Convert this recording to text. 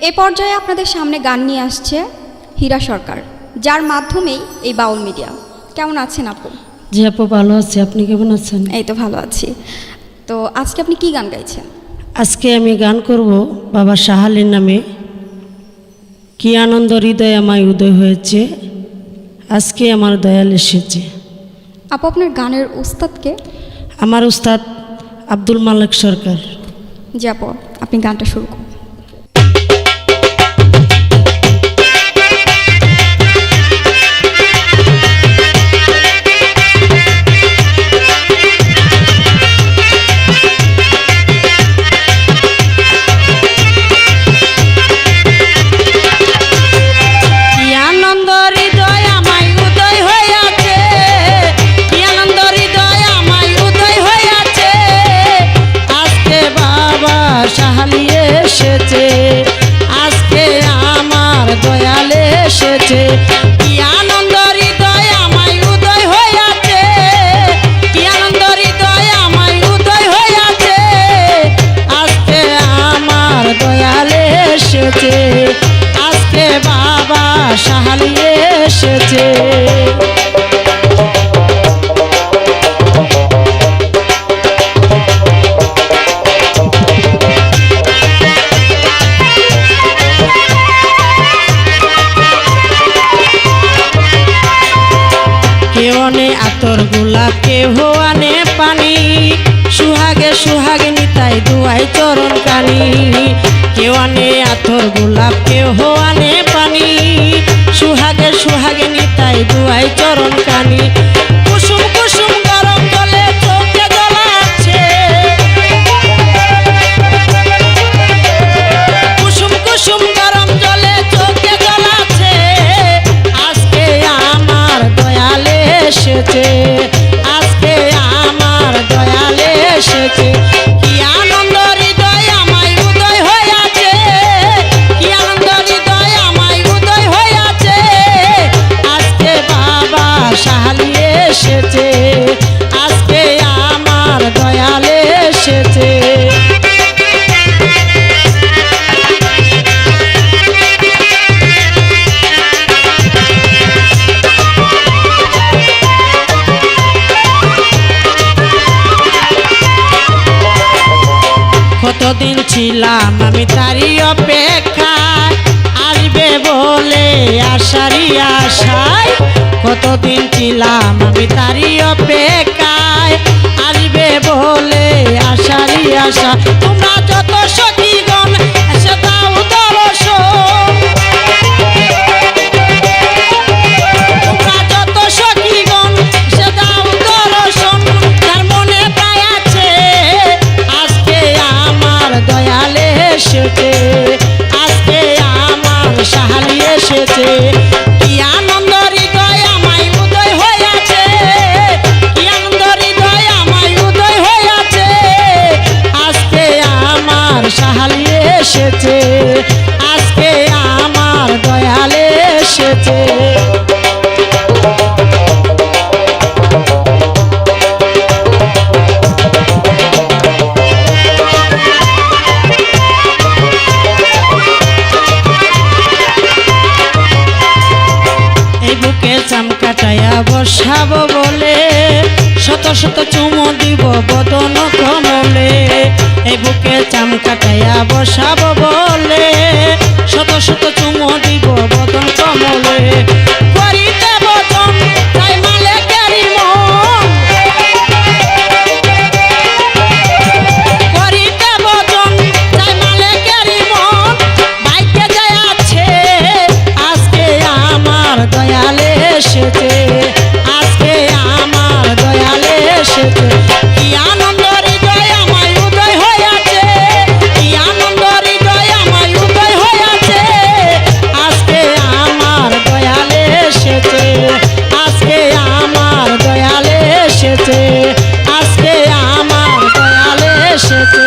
এ পর্যায়ে আপনাদের সামনে গান নিয়ে আসছে হীরা সরকার, যার মাধ্যমেই এই বাউল মিডিয়া। কেমন আছেন আপু? জি আপু, ভালো আছি। আপনি কেমন আছেন? এই তো ভালো আছি। তো আজকে আপনি কি গান গাইছেন? আজকে আমি গান করব বাবা শাহ আলীর নামে, কি আনন্দ হৃদয় আমায় উদয় হয়েছে, আজকে আমার দয়াল এসেছে। আপু, আপনার গানের উস্তাদকে? আমার উস্তাদ আব্দুল মালিক সরকার। জি আপু, আপনি গানটা শুরু করুন। আজকে আমার দয়াল এসেছে, কি আনন্দ হৃদয় আমায় উদয় হইয়াছে, কি আনন্দ হৃদয় আমায় উদয় হইয়াছে, আজকে আমার দয়াল এসেছে, আজকে বাবা শাহ আলী এসেছে। আতর গোলাপ কেহ আনে পানি, সুহাগে সুহাগে নিতাই দুয়াই চরণ কানি, কেউ আনে আতর গোলাপ কেহ আনে পানি, সুহাগে সুহাগে নিতাই দুয়াই চরণ কানি, কুসুম কুসুম গরম জলে চোখে জ্বলাচ্ছে, কুসুম কুসুম গরম জলে চোখে জ্বলাচ্ছে, আজকে আমার দয়াল এসেছে, আজকে আমার দয়াল এসেছে, কি আনন্দ হৃদয় আমায় উদয় হইয়াছে, কি আনন্দ হৃদয় আমায় উদয় হইয়াছে, আজকে বাবা শাহ আলী এসেছে, আজকে আমার দয়াল এসেছে। কতদিন ছিলাম আমি তারই অপেক্ষায়, আসবে বলে আশারই আশায়, কতদিন ছিলাম আমি তারই অপেক্ষায়, আসবে বলে আশারই আশা, তোমরা যত সখীগণ এসে দাও দর্শন, তোমরা যত সখীগণ এসে দাও দর্শন, তার মনে প্রায় আছে, আজকে আমার দয়াল এসেছে, আজকে আমার শাহ আলী এসেছে, কি আনন্দ হৃদয় আমায় উদয় হইয়াছে, কি আনন্দ হৃদয় আমায় উদয় হইয়াছে, আজকে আমার শাহ আলী এসেছে, আজকে আমার দয়াল এসেছে। চামকাটায়া বসাবো বলে, শত শত চুমো দিব বদন কমলে, এই বুকে চামকাটায়া বসাবো বলে, শত শত চুমো দিব বদন কমলে, করিতে বদন তাই মালিকেরই মন, করিতে বদন তাই মালিকেরই মন, বাইকে যায় আছে, আজকে আমার দয়াল এসেছে, আজকে আমার দয়াল এসেছে, কি আনন্দ হৃদয় আমায় উদয় হইয়াছে, কি আনন্দ হৃদয় আমায় উদয় হইয়াছে, আজকে আমার দয়াল এসেছে, আজকে আমার দয়াল এসেছে, আজকে আমার দয়াল এসেছে।